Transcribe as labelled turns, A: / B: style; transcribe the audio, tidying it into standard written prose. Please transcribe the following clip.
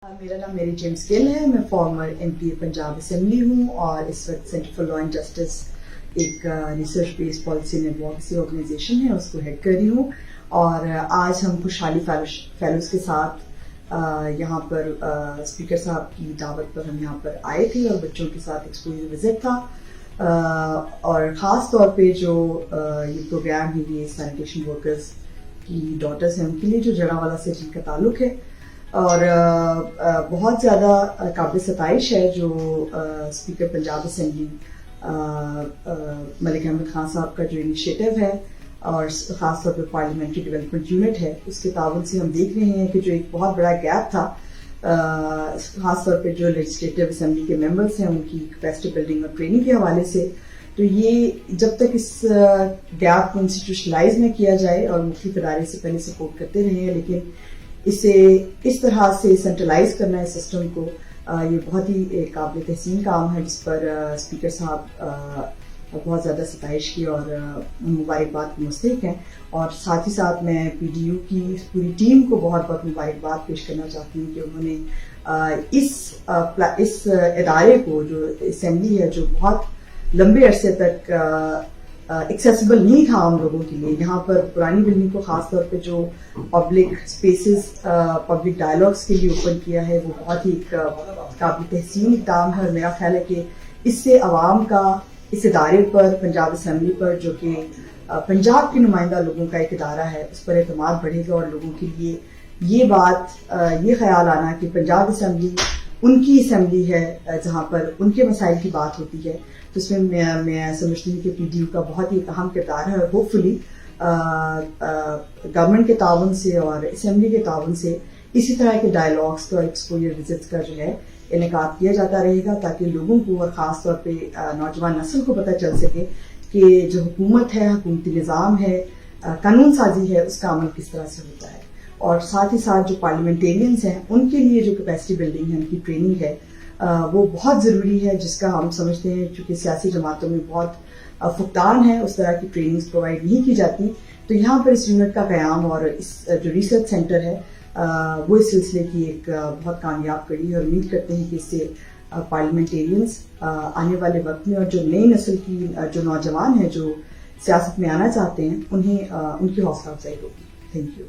A: मेरा नाम मेरी जेम्स गिल है। मैं फॉर्मर एमपी पंजाब असेंबली हूँ और इस वक्त centre for law and justice एक research based policy and advocacy organisation है, उसको हेड कर रही हूँ। और आज हम खुशहाली फेलोज के साथ यहाँ पर स्पीकर साहब की दावत पर हम यहाँ पर आए थे और बच्चों के साथ एक्सपोजर विजिट था। और ख़ास तौर पे जो ये प्रोग्राम है, ये सैनिटेशन वर्कर्स की डॉटर्स हैं, उनके लिए जो जड़ावाला से जिनका ताल्लुक है। और बहुत ज़्यादा काबिल सताइश है जो स्पीकर पंजाब असेंबली मलिक अहमद खान साहब का जो इनिशिएटिव है और ख़ास तौर पर पार्लियामेंट्री डेवलपमेंट यूनिट है, उसके ताउन से हम देख रहे हैं कि जो एक बहुत बड़ा गैप था, ख़ास तौर पे जो लेजिस्लेटिव असेंबली के मेंबर्स हैं उनकी कैपेसिटी बिल्डिंग और ट्रेनिंग के हवाले से, तो ये जब तक इस गैप को इंस्टीट्यूशनलाइज न किया जाए और मुख्तलिफ इदारे से पहले सपोर्ट करते रहे हैं, लेकिन इसे इस तरह से सेंट्रलाइज करना है सिस्टम को, ये बहुत ही काबिल तहसीन काम है जिस पर स्पीकर साहब बहुत ज़्यादा सताइश की और मुबारकबाद के मुस्तहिक हैं। और साथ ही साथ मैं पीडीयू की पूरी टीम को बहुत बहुत मुबारकबाद पेश करना चाहती हूँ कि उन्होंने इस इदारे को, जो असेंबली है, जो बहुत लंबे अरसे तक एक्सेसिबल नहीं था आम लोगों के लिए, यहाँ पर पुरानी बिल्डिंग को खास तौर पे जो पब्लिक स्पेसेस, पब्लिक डायलॉग्स के लिए ओपन किया है, वो बहुत ही काबिल तहसीन काम है। और मेरा ख्याल है कि इससे आवाम का इस इदारे पर, पंजाब असेंबली पर, जो कि पंजाब के नुमाइंदा लोगों का एक इदारा है, उस पर एतमाद बढ़ेगा और लोगों के लिए ये बात, ये ख्याल आना कि पंजाब असेंबली उनकी असेंबली है जहाँ पर उनके मसाइल की बात होती है, तो इसमें मैं समझती हूँ कि पीडीयू का बहुत ही अहम किरदार है। और होपफुली गवर्नमेंट के ताउन से और असेंबली के ताउन से इसी तरह के डायलॉग्स का, एक्सपोजर विजिट्स का जो है इनेकाद किया जाता रहेगा, ताकि लोगों को और ख़ास तौर पे नौजवान नस्ल को पता चल सके कि जो हुकूमत है, हुकूमती निज़ाम है, कानून साजी है, उसका अमल किस तरह से होता है। और साथ ही साथ जो पार्लियामेंटेरियंस हैं, उनके लिए जो कैपेसिटी बिल्डिंग है, उनकी ट्रेनिंग है, वो बहुत ज़रूरी है, जिसका हम समझते हैं चूँकि सियासी जमातों में बहुत फुकदान है, उस तरह की ट्रेनिंग्स प्रोवाइड नहीं की जाती। तो यहाँ पर इस यूनिट का क़याम और इस जो रिसर्च सेंटर है, वो इस सिलसिले की एक बहुत कामयाब कड़ी है। और उम्मीद करते हैं कि इससे पार्लियामेंटेरियंस आने वाले वक्त में और जो नई नस्ल की जो नौजवान हैं जो सियासत में आना चाहते हैं, उन्हें उनकी हौसला अफजाई होगी। Thank you.